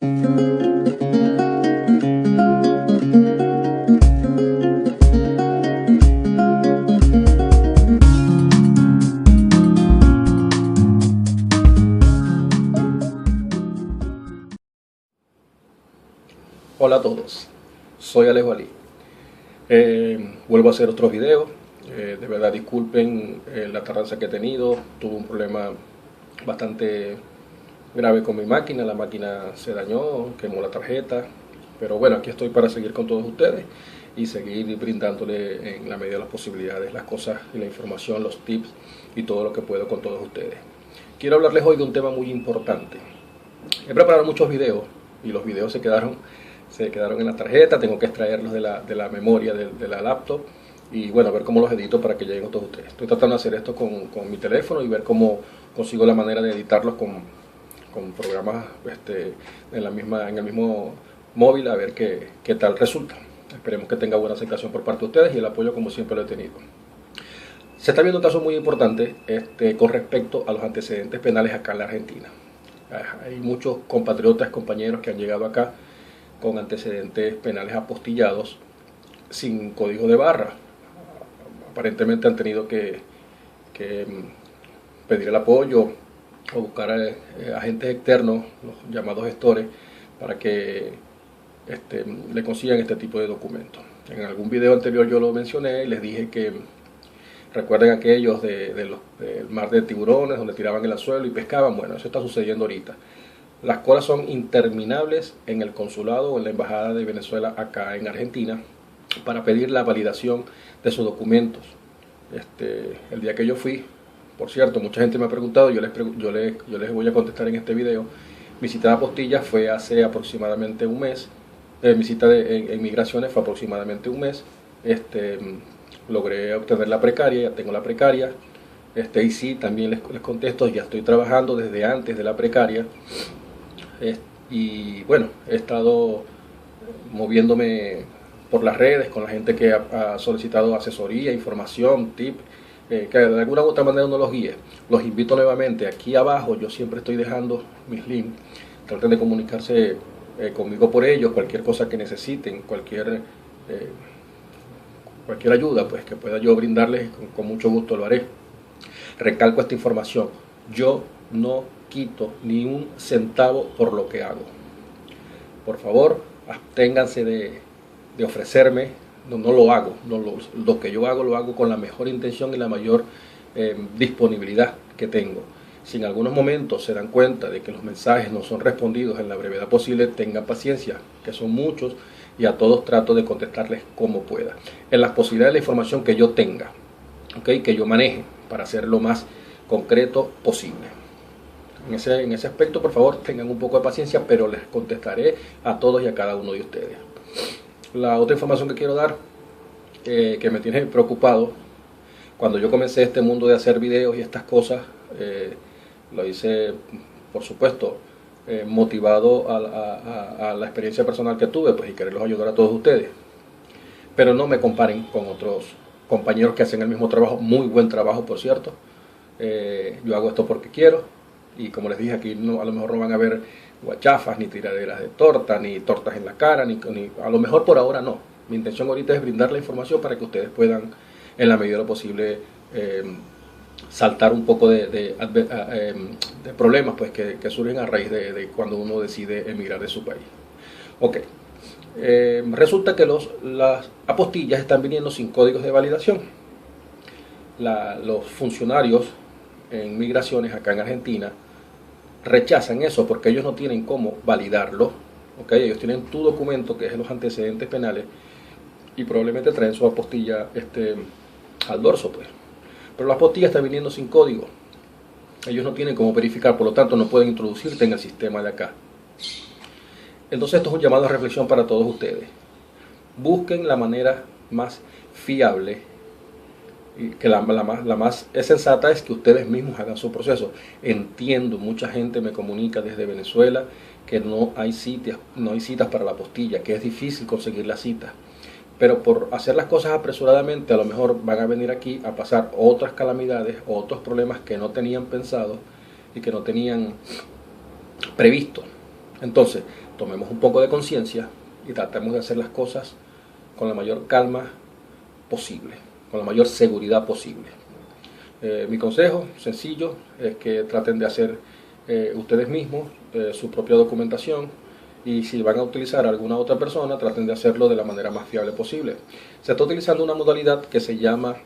Hola a todos, soy Alejo Ali. Vuelvo a hacer otros videos. De verdad disculpen la tardanza que he tenido. Tuve un problema bastante grave con mi máquina. La máquina se dañó, quemó la tarjeta. Pero bueno, aquí estoy para seguir con todos ustedes y seguir brindándole en la medida de las posibilidades las cosas y la información, los tips y todo lo que puedo con todos ustedes. Quiero hablarles hoy de un tema muy importante. He preparado muchos videos y los videos se quedaron en la tarjeta. Tengo que extraerlos de la memoria de la laptop y bueno, a ver cómo los edito para que lleguen a todos ustedes. Estoy tratando de hacer esto con mi teléfono y ver cómo consigo la manera de editarlos con programas en el mismo móvil, a ver qué tal resulta. Esperemos que tenga buena aceptación por parte de ustedes y el apoyo como siempre lo he tenido. Se está viendo un caso muy importante con respecto a los antecedentes penales acá en la Argentina. Hay muchos compatriotas, compañeros que han llegado acá con antecedentes penales apostillados sin código de barra. Aparentemente han tenido que pedir el apoyo o buscar agentes externos, los llamados gestores, para que le consigan este tipo de documentos. En algún video anterior yo lo mencioné y les dije que recuerden aquellos del mar de tiburones donde tiraban el anzuelo y pescaban. Bueno, eso está sucediendo ahorita. Las colas son interminables en el consulado o en la embajada de Venezuela acá en Argentina para pedir la validación de sus documentos. El día que yo fui, por cierto, mucha gente me ha preguntado, yo les voy a contestar en este video. Mi cita de apostilla fue hace aproximadamente un mes. Mi cita en migraciones fue aproximadamente un mes. Logré obtener la precaria, ya tengo la precaria. Y sí, también les contesto, ya estoy trabajando desde antes de la precaria. Y bueno, he estado moviéndome por las redes con la gente que ha solicitado asesoría, información, tip, que de alguna u otra manera uno los guíe. Los invito nuevamente, aquí abajo yo siempre estoy dejando mis links. Traten de comunicarse conmigo por ellos, cualquier cosa que necesiten, cualquier ayuda pues que pueda yo brindarles, con mucho gusto lo haré. Recalco esta información, yo no quito ni un centavo por lo que hago. Por favor, absténganse de ofrecerme, no lo hago, lo que yo hago lo hago con la mejor intención y la mayor disponibilidad que tengo. Si en algunos momentos se dan cuenta de que los mensajes no son respondidos en la brevedad posible, tengan paciencia, que son muchos y a todos trato de contestarles como pueda, en las posibilidades de la información que yo tenga, que yo maneje para ser lo más concreto posible. En ese aspecto, por favor, tengan un poco de paciencia, pero les contestaré a todos y a cada uno de ustedes. La otra información que quiero dar, que me tiene preocupado, cuando yo comencé este mundo de hacer videos y estas cosas, lo hice, por supuesto, motivado a la experiencia personal que tuve, pues, y quererlos ayudar a todos ustedes. Pero no me comparen con otros compañeros que hacen el mismo trabajo, muy buen trabajo, por cierto. Yo hago esto porque quiero. Y como les dije, aquí a lo mejor no van a ver guachafas, ni tiraderas de torta, ni tortas en la cara, ni a lo mejor por ahora no. Mi intención ahorita es brindar la información para que ustedes puedan, en la medida de lo posible, saltar un poco de problemas pues, que surgen a raíz de cuando uno decide emigrar de su país. Ok. Resulta que las apostillas están viniendo sin códigos de validación. Los funcionarios en migraciones acá en Argentina rechazan eso porque ellos no tienen cómo validarlo. Ellos tienen tu documento, que es los antecedentes penales, y probablemente traen su apostilla al dorso, pues. Pero la apostilla está viniendo sin código. Ellos no tienen cómo verificar, por lo tanto no pueden introducirte en el sistema de acá. Entonces esto es un llamado a reflexión para todos ustedes. Busquen la manera más fiable, y que la más sensata es que ustedes mismos hagan su proceso. Entiendo, mucha gente me comunica desde Venezuela que no hay citas para la apostilla, que es difícil conseguir la cita. Pero por hacer las cosas apresuradamente, a lo mejor van a venir aquí a pasar otras calamidades, otros problemas que no tenían pensado y que no tenían previsto. Entonces, tomemos un poco de conciencia y tratemos de hacer las cosas con la mayor calma posible, con la mayor seguridad posible. Mi consejo sencillo es que traten de hacer ustedes mismos su propia documentación, y si van a utilizar a alguna otra persona, traten de hacerlo de la manera más fiable posible. Se está utilizando una modalidad que se llama,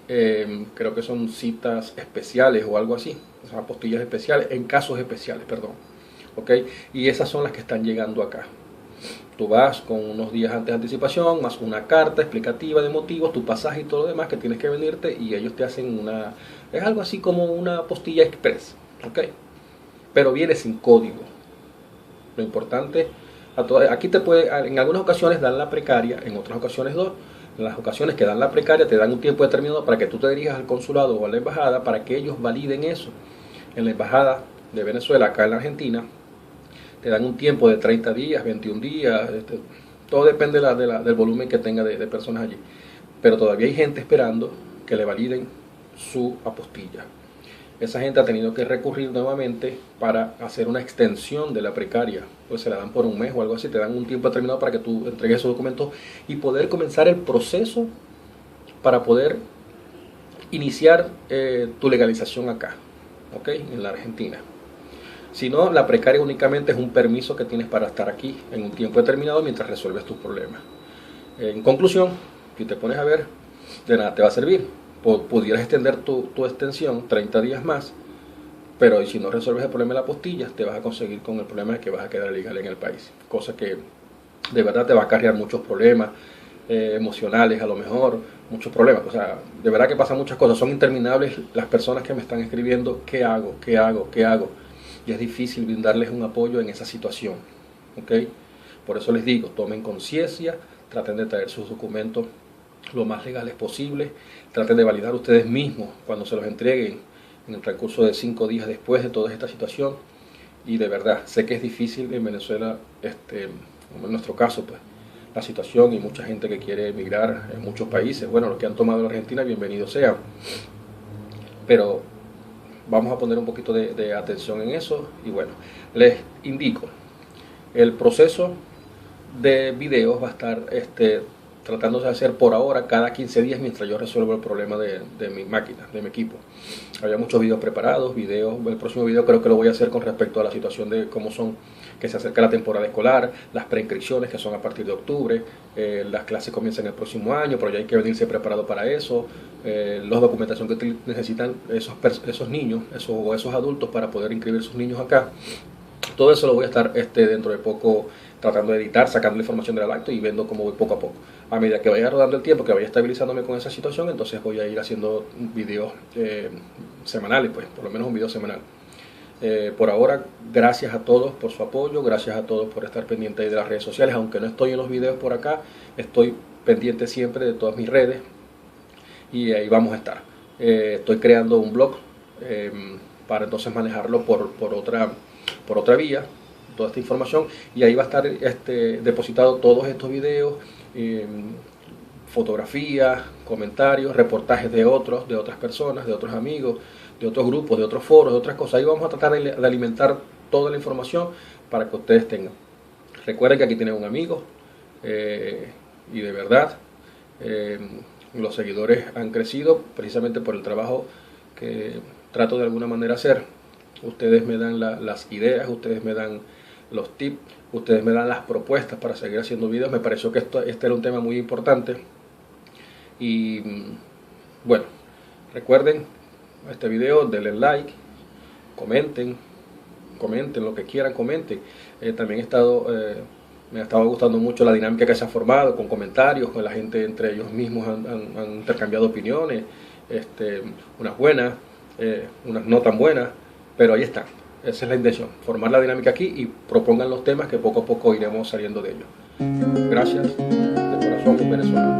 creo que son citas especiales o algo así, o sea, apostillas especiales, en casos especiales, perdón. ¿Ok? Y esas son las que están llegando acá. Tú vas con unos días antes de anticipación, más una carta explicativa de motivos, tu pasaje y todo lo demás que tienes que venirte, y ellos te hacen una, es algo así como una apostilla express, ¿ok? Pero viene sin código. Lo importante, aquí te puede, en algunas ocasiones dan la precaria, en otras ocasiones no. En las ocasiones que dan la precaria te dan un tiempo determinado para que tú te dirijas al consulado o a la embajada para que ellos validen eso. En la embajada de Venezuela, acá en la Argentina, te dan un tiempo de 30 días, 21 días, todo depende del volumen que tenga de personas allí. Pero todavía hay gente esperando que le validen su apostilla. Esa gente ha tenido que recurrir nuevamente para hacer una extensión de la precaria, pues se la dan por un mes o algo así, te dan un tiempo determinado para que tú entregues esos documentos y poder comenzar el proceso para poder iniciar tu legalización acá, ¿ok? En la Argentina. Si no, la precaria únicamente es un permiso que tienes para estar aquí en un tiempo determinado mientras resuelves tus problemas. En conclusión, si te pones a ver, de nada te va a servir. Pudieras extender tu extensión 30 días más, pero si no resuelves el problema de la apostilla, te vas a conseguir con el problema de que vas a quedar ilegal en el país. Cosa que de verdad te va a acarrear muchos problemas emocionales, a lo mejor, muchos problemas. O sea, de verdad que pasan muchas cosas. Son interminables las personas que me están escribiendo, ¿qué hago? ¿Qué hago? ¿Qué hago? Y es difícil brindarles un apoyo en esa situación, ¿ok? Por eso les digo, tomen conciencia, traten de traer sus documentos lo más legales posible, traten de validar ustedes mismos cuando se los entreguen en el transcurso de 5 días después de toda esta situación. Y de verdad, sé que es difícil en Venezuela, como en nuestro caso, pues, la situación, y mucha gente que quiere emigrar en muchos países. Bueno, los que han tomado la Argentina, bienvenidos sean. Pero vamos a poner un poquito de atención en eso. Y bueno, les indico, el proceso de videos va a estar tratándose de hacer por ahora cada 15 días mientras yo resuelvo el problema de mi máquina, de mi equipo. Había muchos videos preparados, el próximo video creo que lo voy a hacer con respecto a la situación de cómo son, que se acerca la temporada escolar, las preinscripciones que son a partir de octubre, las clases comienzan el próximo año, pero ya hay que venirse preparado para eso, la documentación que necesitan esos niños o esos adultos para poder inscribir sus niños acá. Todo eso lo voy a estar dentro de poco tratando de editar, sacando la información del acto y viendo cómo voy poco a poco. A medida que vaya rodando el tiempo, que vaya estabilizándome con esa situación, entonces voy a ir haciendo videos semanales, pues por lo menos un video semanal. Por ahora, gracias a todos por su apoyo, gracias a todos por estar pendientes de las redes sociales. Aunque no estoy en los videos por acá, estoy pendiente siempre de todas mis redes y ahí vamos a estar. Estoy creando un blog para entonces manejarlo por otra vía, toda esta información, y ahí va a estar depositado todos estos videos, fotografías, comentarios, reportajes de otras personas, de otros amigos, de otros grupos, de otros foros, de otras cosas. Ahí vamos a tratar de alimentar toda la información para que ustedes tengan. Recuerden que aquí tienen un amigo, y de verdad los seguidores han crecido precisamente por el trabajo que trato de alguna manera hacer. Ustedes me dan las ideas, ustedes me dan los tips, ustedes me dan las propuestas para seguir haciendo videos. Me pareció que este era un tema muy importante. Y bueno, recuerden este video, denle like, comenten lo que quieran, comenten. También me ha estado gustando mucho la dinámica que se ha formado con comentarios, con la gente entre ellos mismos han intercambiado opiniones, unas buenas, unas no tan buenas, pero ahí están. Esa es la intención, formar la dinámica aquí y propongan los temas que poco a poco iremos saliendo de ellos. Gracias, de corazón, Venezuela.